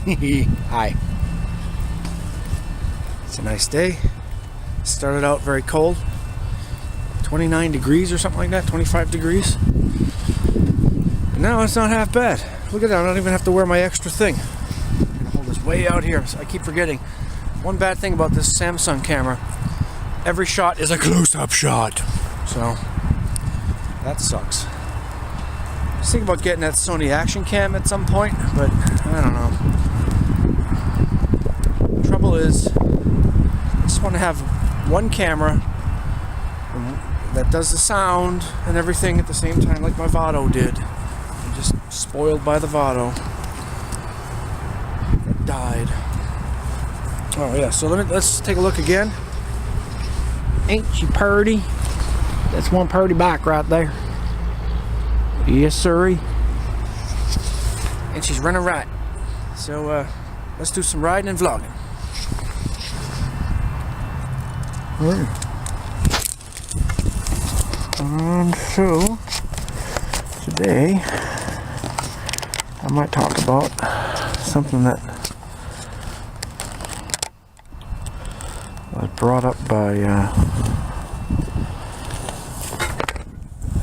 Hi. It's a nice day. Started out very cold. 29 degrees or something like that, 25 degrees. And now it's not half bad. Look at that, I don't even have to wear my extra thing. I'm gonna hold this way out here. I keep forgetting. One bad thing about this Samsung camera, every shot is a close-up shot. So, that sucks. I was thinking about getting that Sony action cam at some point, but I don't know. The trouble is, I just want to have one camera that does the sound and everything at the same time, like my Votto did. I'm just spoiled by the Votto. It died. Oh yeah, so let's take a look again. Ain't she purty? That's one purty bike right there. Yes, sirree. And she's running right. So let's do some riding and vlogging. Alright. And so today I might talk about something that was brought up by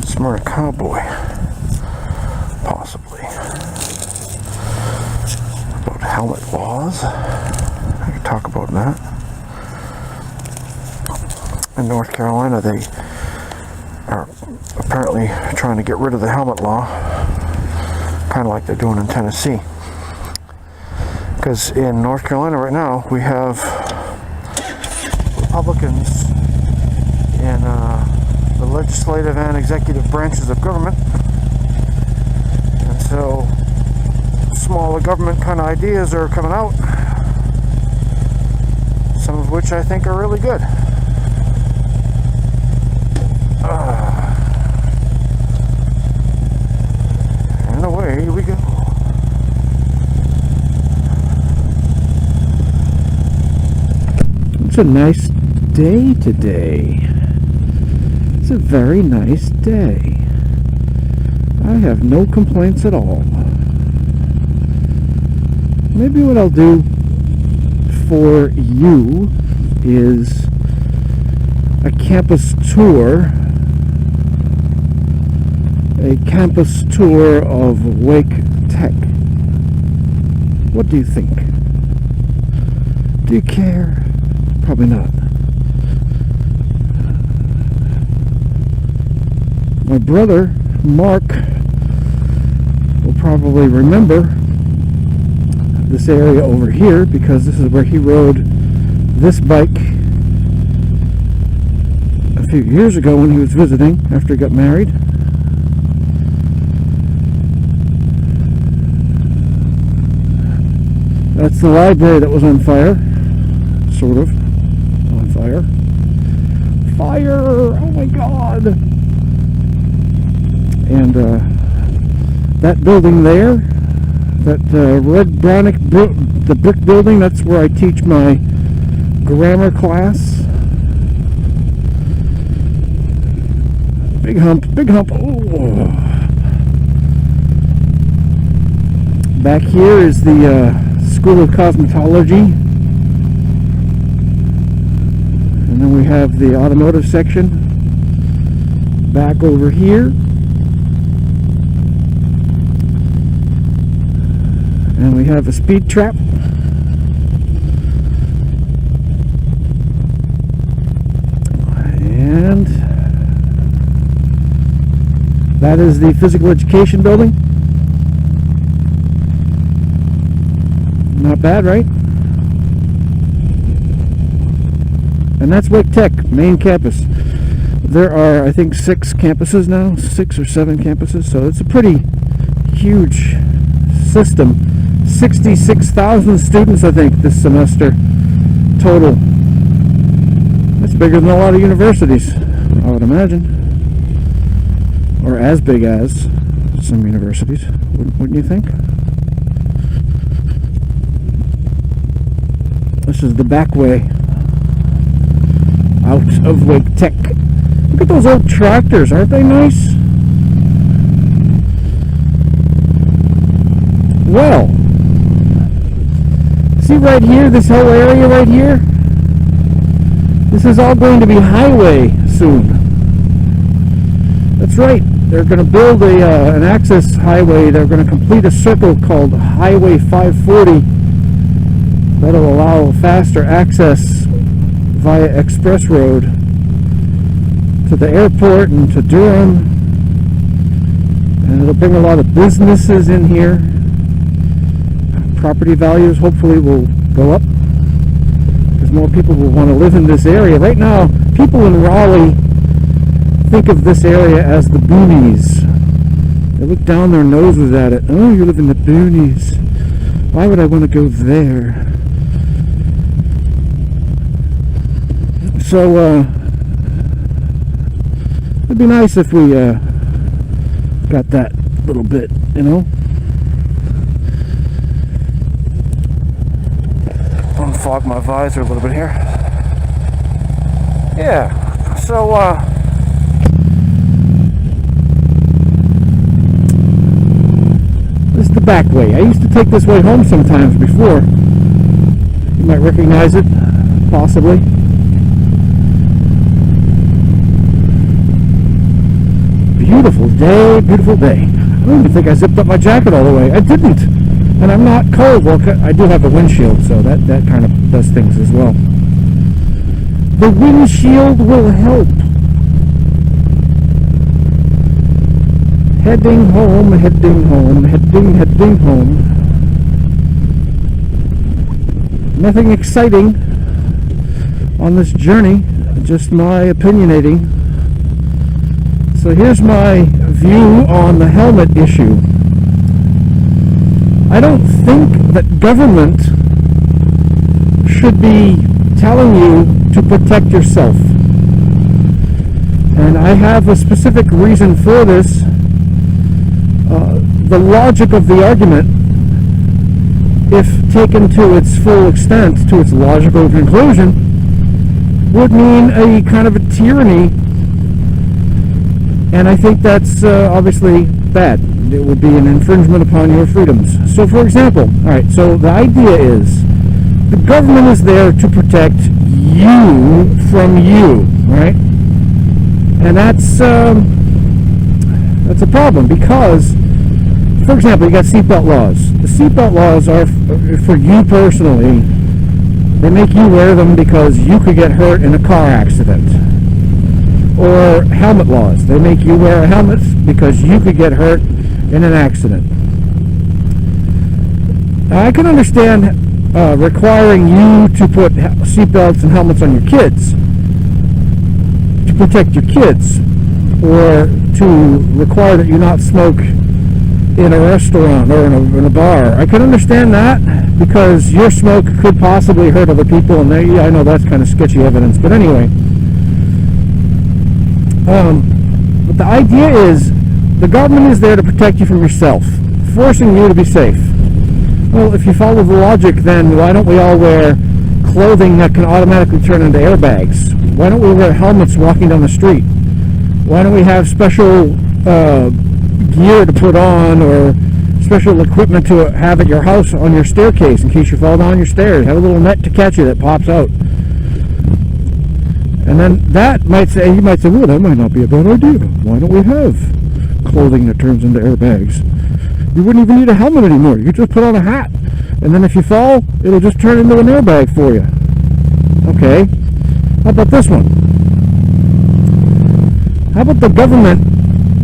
TheSmyrnaCowboy, possibly, about helmet laws. I could talk about that. In North Carolina, they are apparently trying to get rid of the helmet law, kind of like they're doing in Tennessee. Because in North Carolina right now, we have Republicans in the legislative and executive branches of government, and so smaller government kind of ideas are coming out, some of which I think are really good. And away we go. It's a nice day today. It's a very nice day. I have no complaints at all. Maybe what I'll do for you is a campus tour. A campus tour of Wake Tech. What do you think? Do you care? Probably not. My brother, Mark, will probably remember this area over here because this is where he rode this bike a few years ago when he was visiting after he got married. That's the library that was on fire, sort of, on fire. Fire! Oh my God! And that building there, that red brownic, the brick building, that's where I teach my grammar class. Big hump, big hump. Oh. Back here is the School of Cosmetology, and then we have the automotive section back over here, and we have a speed trap, and that is the physical education building. Not bad, right? And that's Wake Tech, main campus. There are, I think, 6 campuses now, 6 or 7 campuses, so it's a pretty huge system. 66,000 students, I think, this semester total. That's bigger than a lot of universities, I would imagine. Or as big as some universities, wouldn't you think? This is the back way out of Wake Tech. Look at those old tractors, aren't they nice? Well, see right here, this whole area right here? This is all going to be highway soon. That's right. They're going to build an access highway. They're going to complete a circle called Highway 540. That'll allow faster access via express road to the airport and to Durham. And it'll bring a lot of businesses in here. Property values hopefully will go up because more people will want to live in this area. Right now, people in Raleigh think of this area as the boonies. They look down their noses at it. Oh, you live in the boonies. Why would I want to go there? So, it'd be nice if we got that little bit, you know? Unfog my visor a little bit here. Yeah, so, this is the back way. I used to take this way home sometimes before. You might recognize it, possibly. Beautiful day, beautiful day. I don't even think I zipped up my jacket all the way. I didn't. And I'm not cold. Well, I do have a windshield, so that kind of does things as well. The windshield will help. Heading home, heading home, heading home. Nothing exciting on this journey, just my opinionating. So here's my view on the helmet issue. I don't think that government should be telling you to protect yourself. And I have a specific reason for this. The logic of the argument, if taken to its full extent, to its logical conclusion, would mean a kind of a tyranny. And I think that's obviously bad. It would be an infringement upon your freedoms. So, for example, alright, so the idea is the government is there to protect you from you, right? And that's a problem because, for example, you got seatbelt laws. The seatbelt laws are for you personally. They make you wear them because you could get hurt in a car accident. Or helmet laws. They make you wear a helmet because you could get hurt in an accident. I can understand requiring you to put seatbelts and helmets on your kids to protect your kids, or to require that you not smoke in a restaurant or in a bar. I can understand that because your smoke could possibly hurt other people, and I know that's kind of sketchy evidence, but anyway. But the idea is the government is there to protect you from yourself, forcing you to be safe. Well, if you follow the logic, then why don't we all wear clothing that can automatically turn into airbags? Why don't we wear helmets walking down the street? Why don't we have special gear to put on, or special equipment to have at your house on your staircase in case you fall down your stairs? Have a little net to catch you that pops out. And then that might say, you might say, well, that might not be a bad idea. Why don't we have clothing that turns into airbags? You wouldn't even need a helmet anymore. You could just put on a hat. And then if you fall, it'll just turn into an airbag for you. Okay. How about this one? How about the government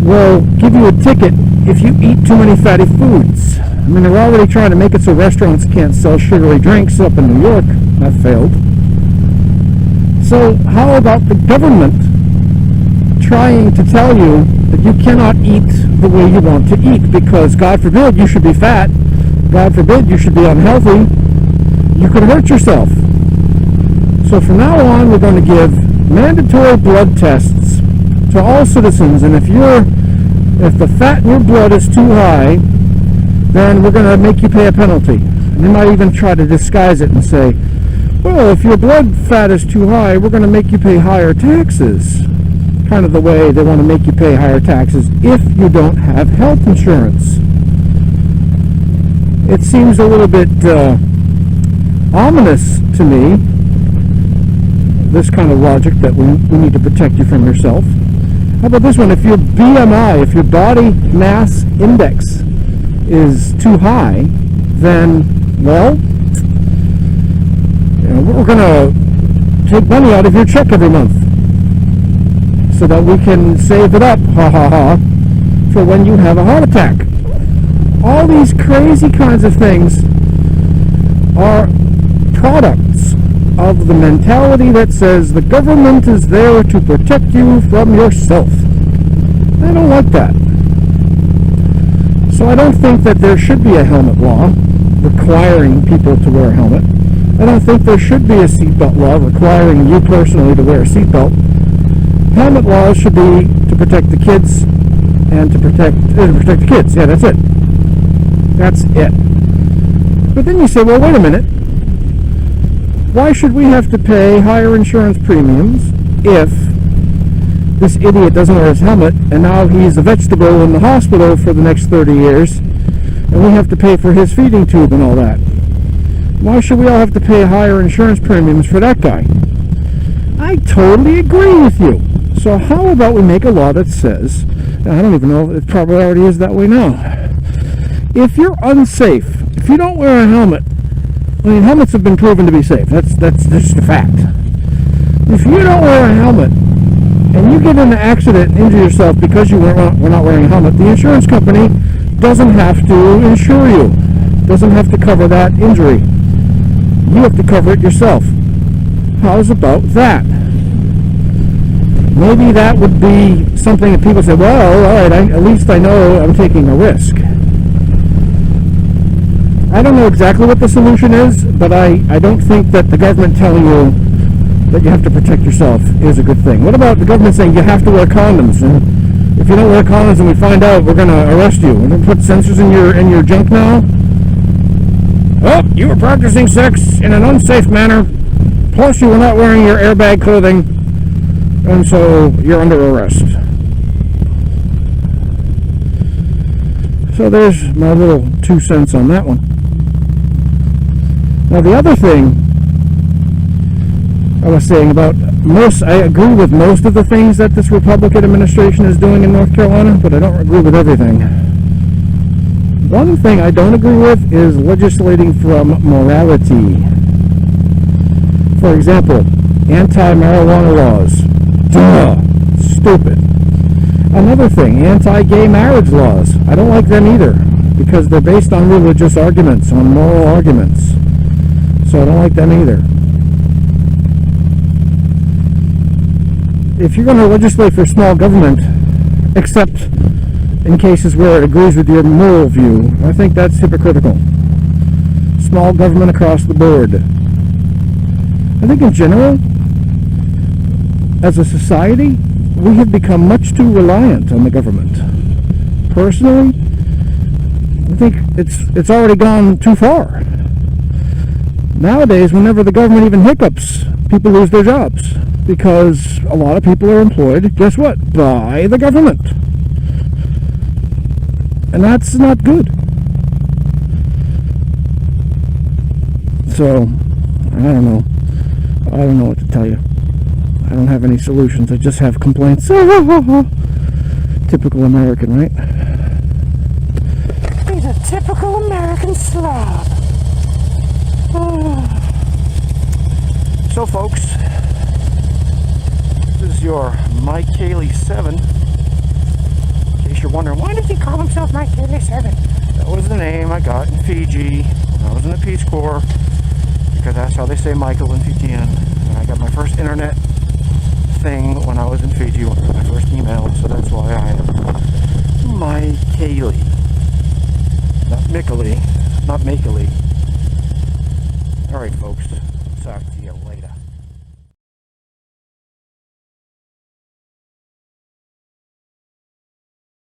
will give you a ticket if you eat too many fatty foods? I mean, they're already trying to make it so restaurants can't sell sugary drinks up in New York. That failed. So how about the government trying to tell you that you cannot eat the way you want to eat because, God forbid, you should be fat, God forbid, you should be unhealthy, you could hurt yourself. So from now on, we're going to give mandatory blood tests to all citizens, and if the fat in your blood is too high, then we're going to make you pay a penalty. And they might even try to disguise it and say, well, if your blood fat is too high, we're going to make you pay higher taxes. Kind of the way they want to make you pay higher taxes if you don't have health insurance. It seems a little bit ominous to me, this kind of logic that we need to protect you from yourself. How about this one? If your BMI, if your body mass index is too high, then, well, we're going to take money out of your check every month so that we can save it up, for when you have a heart attack. All these crazy kinds of things are products of the mentality that says the government is there to protect you from yourself. I don't like that. So I don't think that there should be a helmet law requiring people to wear a helmet. I don't think there should be a seatbelt law requiring you personally to wear a seatbelt. Helmet laws should be to protect the kids and to protect the kids. Yeah, that's it. That's it. But then you say, well, wait a minute. Why should we have to pay higher insurance premiums if this idiot doesn't wear his helmet and now he's a vegetable in the hospital for the next 30 years and we have to pay for his feeding tube and all that? Why should we all have to pay higher insurance premiums for that guy? I totally agree with you. So how about we make a law that says, I don't even know, it probably already is that way now. If you're unsafe, if you don't wear a helmet, I mean, helmets have been proven to be safe. That's just a fact. If you don't wear a helmet and you get in an accident and injure yourself because we're not wearing a helmet, the insurance company doesn't have to insure you. Doesn't have to cover that injury. You have to cover it yourself. How's about that? Maybe that would be something that people say, well, all right, at least I know I'm taking a risk. I don't know exactly what the solution is, but I don't think that the government telling you that you have to protect yourself is a good thing. What about the government saying you have to wear condoms, and if you don't wear condoms and we find out, we're going to arrest you. We're going to put sensors in your junk now? Oh, you were practicing sex in an unsafe manner, plus you were not wearing your airbag clothing, and so you're under arrest. So there's my little 2 cents on that one. Now the other thing I was saying about I agree with most of the things that this Republican administration is doing in North Carolina, but I don't agree with everything. One thing I don't agree with is legislating from morality. For example, anti-marijuana laws. Duh! Stupid. Another thing, anti-gay marriage laws. I don't like them either, because they're based on religious arguments, on moral arguments. So I don't like them either. If you're going to legislate for small government, except in cases where it agrees with your moral view, I think that's hypocritical. Small government across the board. I think in general, as a society, we have become much too reliant on the government. Personally, I think it's already gone too far. Nowadays, whenever the government even hiccups, people lose their jobs because a lot of people are employed, guess what? By the government. And that's not good. So, I don't know. I don't know what to tell you. I don't have any solutions. I just have complaints. Typical American, right? He's a typical American slob. So, folks, this is your Mike Haley 7. In case you're wondering, why does he call himself Mike Haley 7? That was the name I got in Fiji when I was in the Peace Corps, because that's how they say Michael in Fijian. And I got my first internet thing when I was in Fiji, my first email, so that's why I am Mike Haley. Not Mickley, not Makeley. Alright, folks, talk to you later.